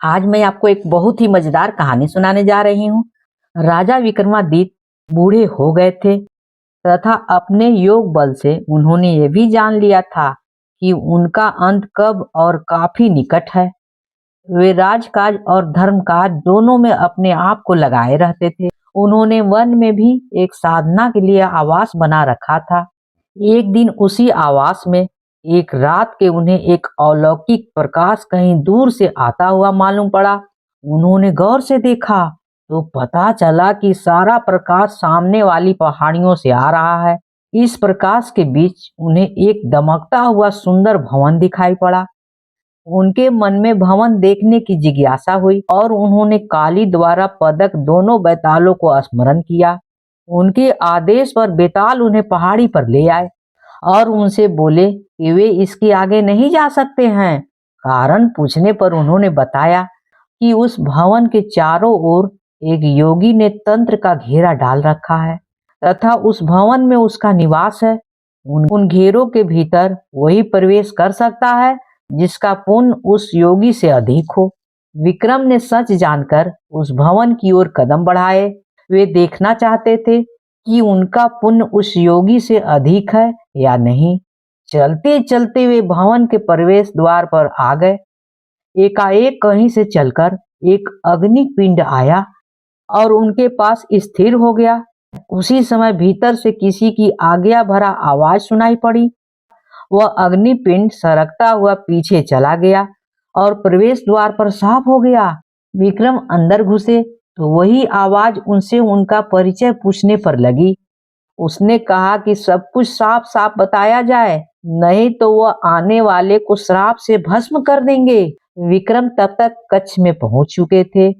आज मैं आपको एक बहुत ही मजेदार कहानी सुनाने जा रही हूँ। राजा विक्रमादित्य बूढ़े हो गए थे तथा अपने योग बल से उन्होंने ये भी जान लिया था कि उनका अंत कब और काफी निकट है। वे राजकाज और धर्मकाज दोनों में अपने आप को लगाए रहते थे। उन्होंने वन में भी एक साधना के लिए आवास बना रखा था। एक दिन उसी आवास में एक रात के उन्हें एक अलौकिक प्रकाश कहीं दूर से आता हुआ मालूम पड़ा। उन्होंने गौर से देखा तो पता चला कि सारा प्रकाश सामने वाली पहाड़ियों से आ रहा है। इस प्रकाश के बीच उन्हें एक दमकता हुआ सुंदर भवन दिखाई पड़ा। उनके मन में भवन देखने की जिज्ञासा हुई और उन्होंने काली द्वारा पदक दोनों बैतालों को स्मरण किया। उनके आदेश पर बेताल उन्हें पहाड़ी पर ले आए और उनसे बोले कि वे इसके आगे नहीं जा सकते हैं। कारण पूछने पर उन्होंने बताया कि उस भवन के चारों ओर एक योगी ने तंत्र का घेरा डाल रखा है तथा उस भवन में उसका निवास है। उन घेरों के भीतर वही प्रवेश कर सकता है जिसका पुण्य उस योगी से अधिक हो। विक्रम ने सच जानकर उस भवन की ओर कदम बढ़ाए। वे देखना चाहते थे कि उनका पुण्य उस योगी से अधिक है या नहीं। चलते चलते वे भवन के प्रवेश द्वार पर आ गए। एकाएक कहीं से चलकर एक अग्नि पिंड आया और उनके पास स्थिर हो गया। उसी समय भीतर से किसी की आज्ञा भरा आवाज सुनाई पड़ी। वह अग्निपिंड सरकता हुआ पीछे चला गया और प्रवेश द्वार पर साफ हो गया। विक्रम अंदर घुसे तो वही आवाज उनसे उनका परिचय पूछने पर लगी। उसने कहा कि सब कुछ साफ साफ बताया जाए, नहीं तो वह आने वाले को श्राप से भस्म कर देंगे। विक्रम तब तक कक्ष में पहुंच चुके थे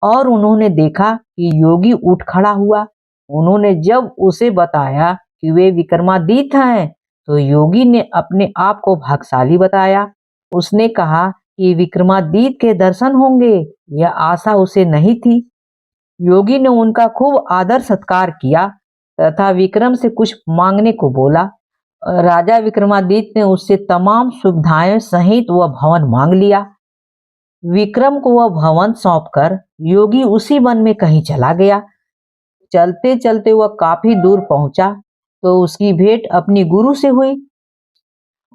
और उन्होंने देखा कि योगी उठ खड़ा हुआ। उन्होंने जब उसे बताया कि वे विक्रमादित्य हैं तो योगी ने अपने आप को भाग्यशाली बताया। उसने कहा कि विक्रमादित्य के दर्शन होंगे, यह आशा उसे नहीं थी। योगी ने उनका खूब आदर सत्कार किया तथा विक्रम से कुछ मांगने को बोला। राजा विक्रमादित्य ने उससे तमाम सुविधाएं सहित वह भवन मांग लिया। विक्रम को वह भवन सौंपकर योगी उसी वन में कहीं चला गया। चलते चलते वह काफी दूर पहुंचा तो उसकी भेंट अपनी गुरु से हुई।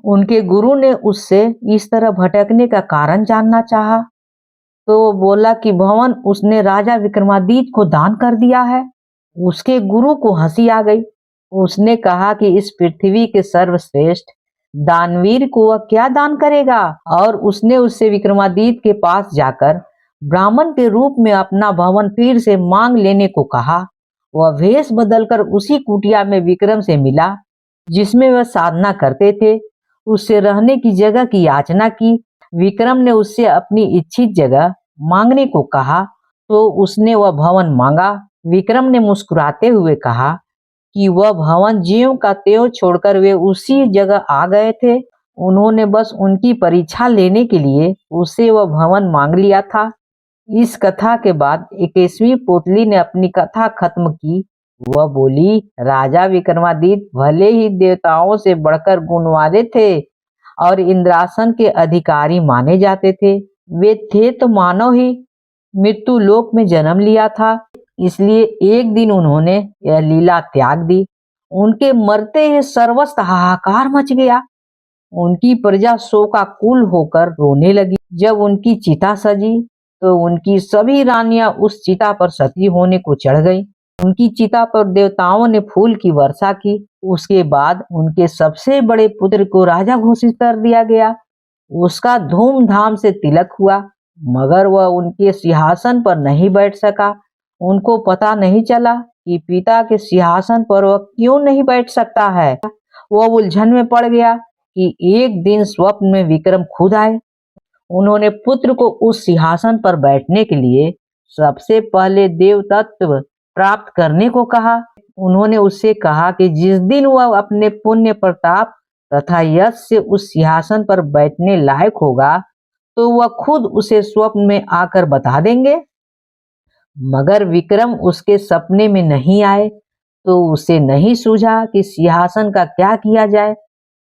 उनके गुरु ने उससे इस तरह भटकने का कारण जानना चाहा तो वो बोला कि भवन उसने राजा विक्रमादित्य को दान कर दिया है। उसके गुरु को हंसी आ गई। उसने कहा कि इस पृथ्वी के सर्वश्रेष्ठ दानवीर को वह क्या दान करेगा, और उसने उससे विक्रमादित्य के पास जाकर ब्राह्मण के रूप में अपना भवन फिर से मांग लेने को कहा। वह वेश बदलकर उसी कुटिया में विक्रम से मिला जिसमें वह साधना करते थे। उससे रहने की जगह की याचना की। विक्रम ने उससे अपनी इच्छित जगह मांगने को कहा तो उसने वह भवन मांगा। विक्रम ने मुस्कुराते हुए कहा कि वह भवन ज्यों का त्यों छोड़कर वे उसी जगह आ गए थे। उन्होंने बस उनकी परीक्षा लेने के लिए उससे वह भवन मांग लिया था। इस कथा के बाद 21वीं पोतली ने अपनी कथा खत्म की। वह बोली, राजा विक्रमादित्य भले ही देवताओं से बढ़कर गुण वाले थे और इंद्रासन के अधिकारी माने जाते थे, वे थे तो मानव ही। मृत्यु लोक में जन्म लिया था, इसलिए एक दिन उन्होंने यह लीला त्याग दी। उनके मरते ही सर्वस्त्र हाहाकार मच गया। उनकी प्रजा शोकाकुल होकर रोने लगी। जब उनकी चिता सजी तो उनकी सभी रानियां उस चिता पर सती होने को चढ़ गईं। उनकी चिता पर देवताओं ने फूल की वर्षा की। उसके बाद उनके सबसे बड़े पुत्र को राजा घोषित कर दिया गया। उसका धूमधाम से तिलक हुआ, मगर वह उनके सिंहासन पर नहीं बैठ सका। उनको पता नहीं चला कि पिता के सिंहासन पर वह क्यों नहीं बैठ सकता है। वह उलझन में पड़ गया कि एक दिन स्वप्न में विक्रम खुद आए। उन्होंने पुत्र को उस सिंहासन पर बैठने के लिए सबसे पहले देव तत्व प्राप्त करने को कहा। उन्होंने उससे कहा कि जिस दिन वह अपने पुण्य प्रताप तथा यश से उस सिंहासन पर बैठने लायक होगा तो वह खुद उसे स्वप्न में आकर बता देंगे। मगर विक्रम उसके सपने में नहीं आए तो उसे नहीं सूझा कि सिंहासन का क्या किया जाए।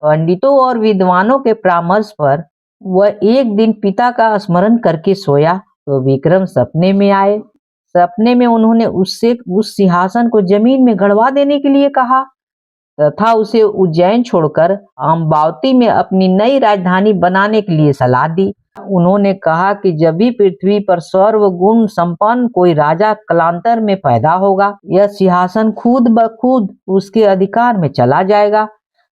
पंडितों और विद्वानों के परामर्श पर वह एक दिन पिता का स्मरण करके सोया तो विक्रम सपने में आए। सपने में उन्होंने उससे उस सिंहासन को जमीन में गड़वा देने के लिए कहा तथा उसे उज्जैन छोड़कर अमरावती में अपनी नई राजधानी बनाने के लिए सलाह दी। उन्होंने कहा कि जब भी पृथ्वी पर सर्वगुण संपन्न कोई राजा कालांतर में पैदा होगा, यह सिंहासन खुद ब खुद उसके अधिकार में चला जाएगा।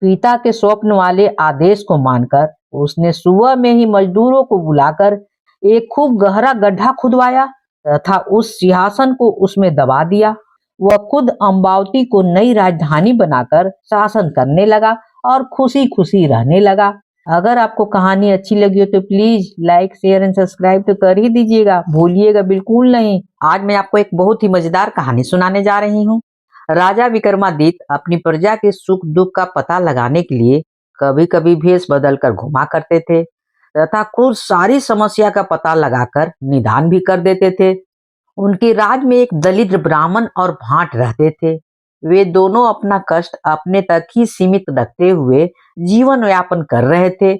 पिता के स्वप्न वाले आदेश को मानकर उसने सुबह में ही मजदूरों को बुलाकर एक खूब गहरा गड्ढा खुदवाया तथा उस सिंहासन को उसमें दबा दिया। वह खुद अम्बावती को नई राजधानी बनाकर शासन करने लगा और खुशी खुशी रहने लगा। अगर आपको कहानी अच्छी लगी हो तो please like share and subscribe तो कर ही दीजिएगा, भूलिएगा बिल्कुल नहीं। आज मैं आपको एक बहुत ही मजेदार कहानी सुनाने जा रही हूँ। राजा विक्रमादित्य अपनी प्रजा के सुख दुख का पता लगाने के लिए कभी कभी भेष बदलकर घुमा करते थे तथा खुद सारी समस्या का पता लगाकर निदान भी कर देते थे। उनके राज में एक दलित ब्राह्मण और भाट रहते थे। वे दोनों अपना कष्ट अपने तक ही सीमित रखते हुए जीवन यापन कर रहे थे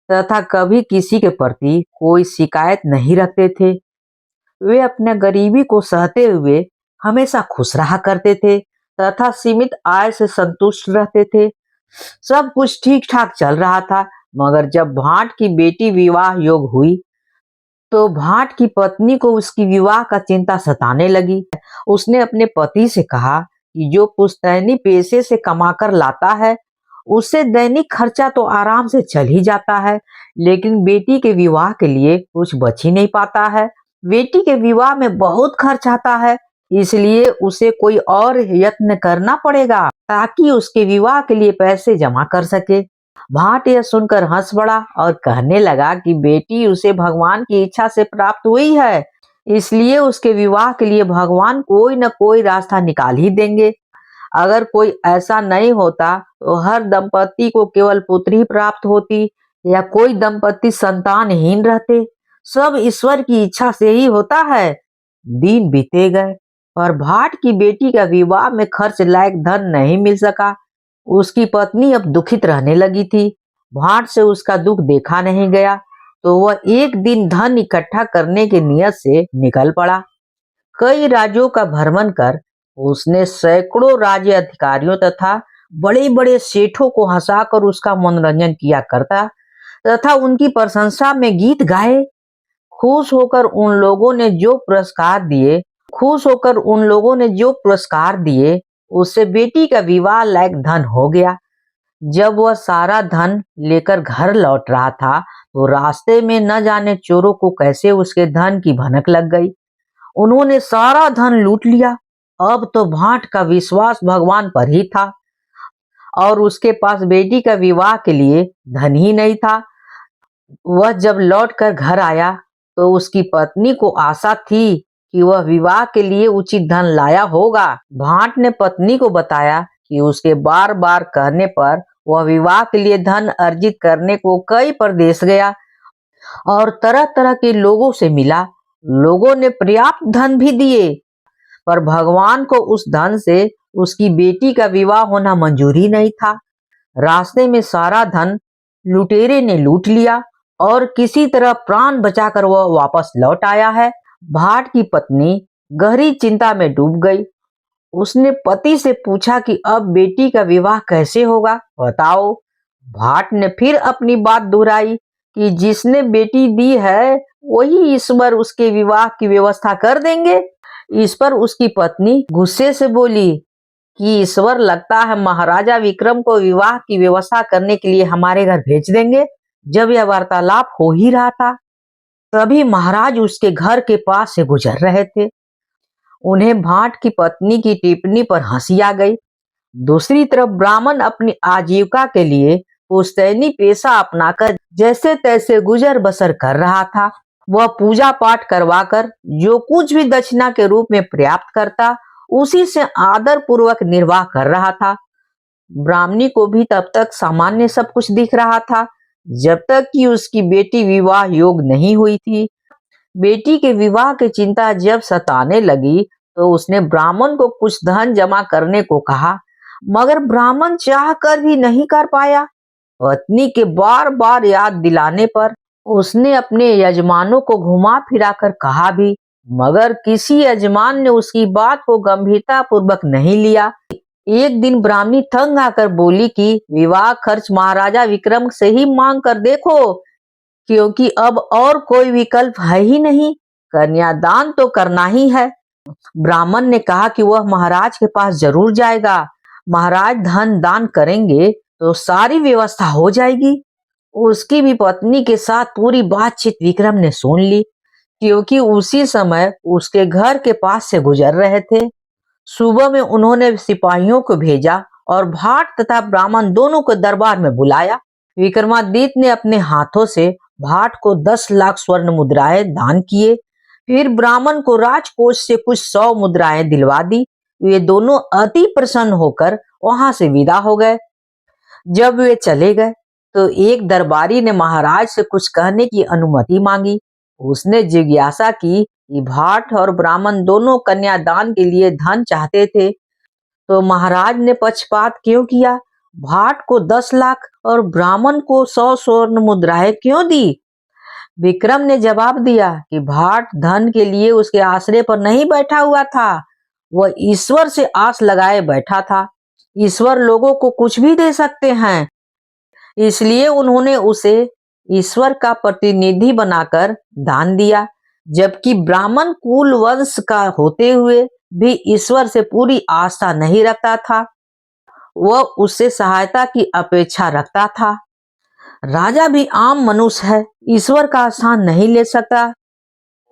तथा कभी किसी के प्रति कोई शिकायत नहीं रखते थे। वे अपने गरीबी को सहते हुए हमेशा खुश रहा करते थे तथा सीमित आय से संतुष्ट रहते थे। सब कुछ ठीक ठाक चल रहा था, मगर जब भाट की बेटी विवाह योग हुई तो भाट की पत्नी को उसकी विवाह का चिंता सताने लगी। उसने अपने पति से कहा कि जो पुश्तैनी पैसे से कमाकर लाता है उससे दैनिक खर्चा तो आराम से चल ही जाता है, लेकिन बेटी के विवाह के लिए कुछ बच ही नहीं पाता है। बेटी के विवाह में बहुत खर्च आता है, इसलिए उसे कोई और यत्न करना पड़ेगा ताकि उसके विवाह के लिए पैसे जमा कर सके। भाट यह सुनकर हंस पड़ा और कहने लगा कि बेटी उसे भगवान की इच्छा से प्राप्त हुई है, इसलिए उसके विवाह के लिए भगवान कोई न कोई रास्ता निकाल ही देंगे। अगर कोई ऐसा नहीं होता तो हर दंपति को केवल पुत्री प्राप्त होती या कोई दंपति संतानहीन रहते। सब ईश्वर की इच्छा से ही होता है। दिन बीते गए पर भाट की बेटी का विवाह में खर्च लायक धन नहीं मिल सका। उसकी पत्नी अब दुखित रहने लगी थी। भाट से उसका दुख देखा नहीं गया तो वह एक दिन धन इकट्ठा करने की नियत से निकल पड़ा। कई राज्यों का भ्रमण कर उसने सैकड़ों राज्य अधिकारियों तथा बड़े बड़े सेठों को हंसाकर उसका मनोरंजन किया करता तथा उनकी प्रशंसा में गीत गाए। खुश होकर उन लोगों ने जो पुरस्कार दिए उससे बेटी का विवाह लायक धन हो गया। जब वह सारा धन लेकर घर लौट रहा था तो रास्ते में न जाने चोरों को कैसे उसके धन की भनक लग गई। उन्होंने सारा धन लूट लिया। अब तो भाट का विश्वास भगवान पर ही था और उसके पास बेटी का विवाह के लिए धन ही नहीं था। वह जब लौट कर घर आया तो उसकी पत्नी को आशा थी कि वह विवाह के लिए उचित धन लाया होगा। भाट ने पत्नी को बताया कि उसके बार बार कहने पर वह विवाह के लिए धन अर्जित करने को कई प्रदेश गया और तरह तरह के लोगों से मिला। लोगों ने पर्याप्त धन भी दिए, पर भगवान को उस धन से उसकी बेटी का विवाह होना मंजूर ही नहीं था। रास्ते में सारा धन लुटेरे ने लूट लिया और किसी तरह प्राण बचाकर वह वापस लौट आया है। भाट की पत्नी गहरी चिंता में डूब गई। उसने पति से पूछा कि अब बेटी का विवाह कैसे होगा, बताओ। भाट ने फिर अपनी बात दोहराई कि जिसने बेटी दी है वही ईश्वर उसके विवाह की व्यवस्था कर देंगे। इस पर उसकी पत्नी गुस्से से बोली कि ईश्वर लगता है महाराजा विक्रम को विवाह की व्यवस्था करने के लिए हमारे घर भेज देंगे। जब यह वार्तालाप हो ही रहा था तभी महाराज उसके घर के पास से गुजर रहे थे। उन्हें भाट की पत्नी की टिप्पणी पर हंसी आ गई। दूसरी तरफ ब्राह्मण अपनी आजीविका के लिए पुश्तैनी पेशा अपनाकर जैसे तैसे गुजर बसर कर रहा था। वह पूजा पाठ करवाकर जो कुछ भी दक्षिणा के रूप में प्राप्त करता उसी से आदर पूर्वक निर्वाह कर रहा था। ब्राह्मणी को भी तब तक सामान्य सब कुछ दिख रहा था जब तक कि उसकी बेटी विवाह योग नहीं हुई थी। बेटी के विवाह की चिंता जब सताने लगी तो उसने ब्राह्मण को कुछ धन जमा करने को कहा, मगर ब्राह्मण चाह कर भी नहीं कर पाया। पत्नी के बार बार याद दिलाने पर उसने अपने यजमानों को घुमा फिरा कर कहा भी, मगर किसी यजमान ने उसकी बात को गंभीरता पूर्वक नहीं लिया। एक दिन ब्राह्मणी तंग आकर बोली कि विवाह खर्च महाराजा विक्रम से ही मांग कर देखो, क्योंकि अब और कोई विकल्प है ही नहीं, कन्यादान तो करना ही है। ब्राह्मण ने कहा कि वह महाराज के पास जरूर जाएगा, महाराज धन दान करेंगे तो सारी व्यवस्था हो जाएगी। उसकी भी पत्नी के साथ पूरी बातचीत विक्रम ने सुन ली, क्योंकि उसी समय उसके घर के पास से गुजर रहे थे। सुबह में उन्होंने सिपाहियों को भेजा और भाट तथा ब्राह्मण दोनों को दरबार में बुलाया। विक्रमादित्य ने अपने हाथों से भाट को 10 लाख स्वर्ण मुद्राएं दान किए, फिर ब्राह्मण को राजकोष से कुछ 100 मुद्राएं दिलवा दी। वे दोनों अति प्रसन्न होकर वहां से विदा हो गए। जब वे चले गए तो एक दरबारी ने महाराज से कुछ कहने की अनुमति मांगी। उसने जिज्ञासा की कि भाट और ब्राह्मण दोनों कन्यादान के लिए धन चाहते थे, तो महाराज ने पक्षपात क्यों किया? भाट को 10 लाख और ब्राह्मण को 100 स्वर्ण मुद्राएं क्यों दी? विक्रम ने जवाब दिया कि भाट धन के लिए उसके आश्रय पर नहीं बैठा हुआ था, वह ईश्वर से आस लगाए बैठा था। ईश्वर लोगों को कुछ भी दे सकते हैं, इसलिए उन्होंने उसे ईश्वर का प्रतिनिधि बनाकर दान दिया। जबकि ब्राह्मण कुल वंश का होते हुए भी ईश्वर से पूरी आस्था नहीं रखता था, वह उससे सहायता की अपेक्षा रखता था। राजा भी आम मनुष्य है, ईश्वर का स्थान नहीं ले सकता।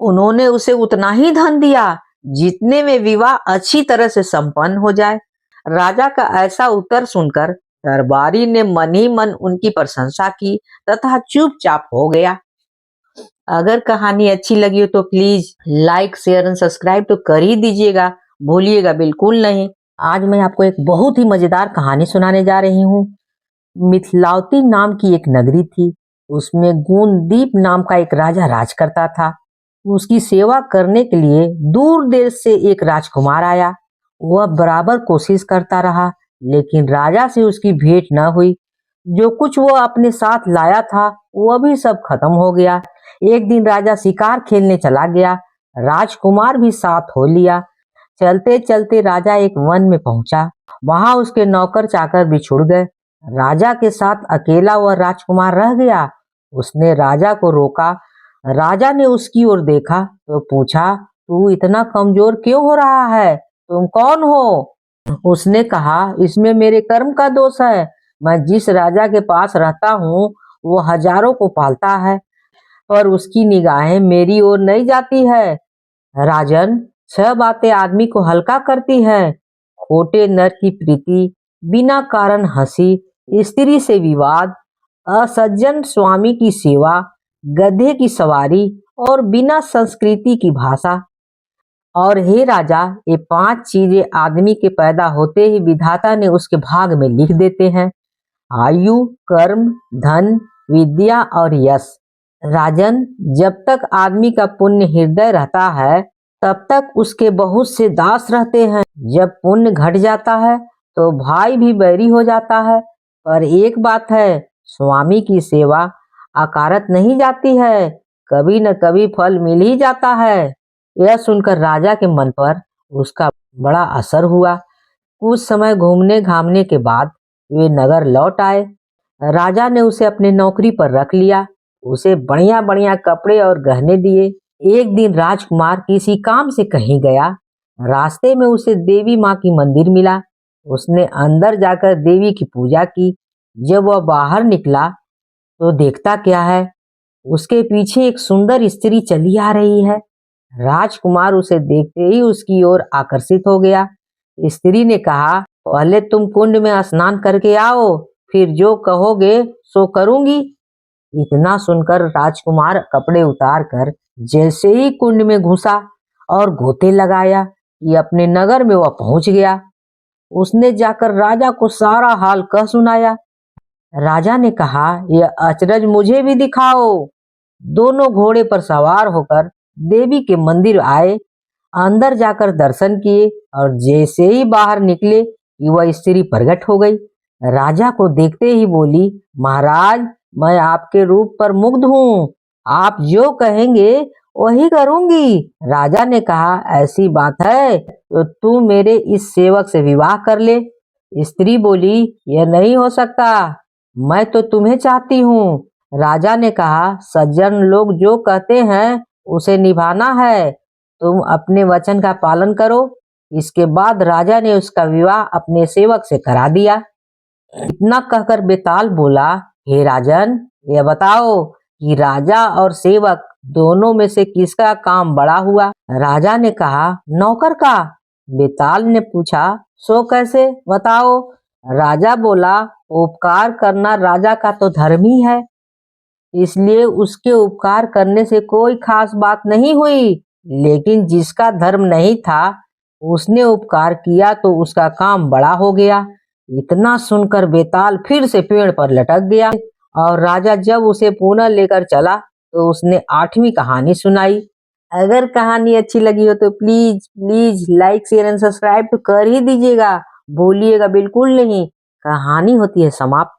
उन्होंने उसे उतना ही धन दिया जितने में विवाह अच्छी तरह से संपन्न हो जाए। राजा का ऐसा उत्तर सुनकर दरबारी ने मन ही मन उनकी प्रशंसा की तथा चुपचाप हो गया। अगर कहानी अच्छी लगी हो तो please like share and subscribe तो कर ही दीजिएगा, भूलिएगा बिल्कुल नहीं। आज मैं आपको एक बहुत ही मजेदार कहानी सुनाने जा रही हूँ। मिथिलावती नाम की एक नगरी थी, उसमें गुणदीप नाम का एक राजा राज करता था। उसकी सेवा करने के लिए दूर देश से एक राजकुमार आया। वह बराबर कोशिश करता रहा, लेकिन राजा से उसकी भेंट न हुई। जो कुछ वह अपने साथ लाया था वह भी सब खत्म हो गया। एक दिन राजा शिकार खेलने चला गया, राजकुमार भी साथ हो लिया। चलते चलते राजा एक वन में पहुंचा। वहां उसके नौकर चाकर बिछुड़ गए। राजा के साथ अकेला वह राजकुमार रह गया। उसने राजा को रोका। राजा ने उसकी ओर देखा तो पूछा, तू इतना कमजोर क्यों हो रहा है? तुम कौन हो? उसने कहा, इसमें मेरे कर्म का दोष है। मैं जिस राजा के पास रहता हूँ वो हजारों को पालता है, पर उसकी निगाहें मेरी ओर नहीं जाती है। राजन, 6 बातें आदमी को हल्का करती है: खोटे नर की प्रीति, बिना कारण हंसी, स्त्री से विवाद, असज्जन स्वामी की सेवा, गधे की सवारी और बिना संस्कृति की भाषा। और हे राजा, ये 5 चीजें आदमी के पैदा होते ही विधाता ने उसके भाग में लिख देते हैं: आयु, कर्म, धन, विद्या और यश। राजन, जब तक आदमी का पुण्य हृदय रहता है तब तक उसके बहुत से दास रहते हैं। जब पुण्य घट जाता है तो भाई भी बैरी हो जाता है। पर एक बात है, स्वामी की सेवा अकारत नहीं जाती है, कभी न कभी फल मिल ही जाता है। यह सुनकर राजा के मन पर उसका बड़ा असर हुआ। कुछ समय घूमने घामने के बाद वे नगर लौट आए। राजा ने उसे अपने नौकरी पर रख लिया, उसे बढ़िया बढ़िया कपड़े और गहने दिए। एक दिन राजकुमार किसी काम से कहीं गया। रास्ते में उसे देवी माँ की मंदिर मिला। उसने अंदर जाकर देवी की पूजा की। जब वह बाहर निकला तो देखता क्या है, उसके पीछे एक सुंदर स्त्री चली आ रही है। राजकुमार उसे देखते ही उसकी ओर आकर्षित हो गया। स्त्री ने कहा, पहले तुम कुंड में स्नान करके आओ, फिर जो कहोगे सो करूंगी। इतना सुनकर राजकुमार कपड़े उतार कर जैसे ही कुंड में घुसा और गोते लगाया कि अपने नगर में वह पहुंच गया। उसने जाकर राजा को सारा हाल कह सुनाया। राजा ने कहा, यह अचरज मुझे भी दिखाओ। दोनों घोड़े पर सवार होकर देवी के मंदिर आए, अंदर जाकर दर्शन किए और जैसे ही बाहर निकले कि वह स्त्री प्रकट हो गई। राजा को देखते ही बोली, महाराज मैं आपके रूप पर मुग्ध हूँ, आप जो कहेंगे वही करूंगी। राजा ने कहा, ऐसी बात है तो तू मेरे इस सेवक से विवाह कर ले। स्त्री बोली, यह नहीं हो सकता, मैं तो तुम्हें चाहती हूँ। राजा ने कहा, सज्जन लोग जो कहते हैं उसे निभाना है, तुम अपने वचन का पालन करो। इसके बाद राजा ने उसका विवाह अपने सेवक से करा दिया। इतना कहकर बेताल बोला, हे राजन, यह बताओ कि राजा और सेवक दोनों में से किसका काम बड़ा हुआ। राजा ने कहा, नौकर का। बेताल ने पूछा, सो कैसे, बताओ। राजा बोला, उपकार करना राजा का तो धर्म ही है, इसलिए उसके उपकार करने से कोई खास बात नहीं हुई। लेकिन जिसका धर्म नहीं था उसने उपकार किया तो उसका काम बड़ा हो गया। इतना सुनकर बेताल फिर से पेड़ पर लटक गया और राजा जब उसे पुनः लेकर चला तो उसने 8वीं कहानी सुनाई। अगर कहानी अच्छी लगी हो तो please please like share and subscribe तो कर ही दीजिएगा, भूलिएगा बिल्कुल नहीं। कहानी होती है समाप्त।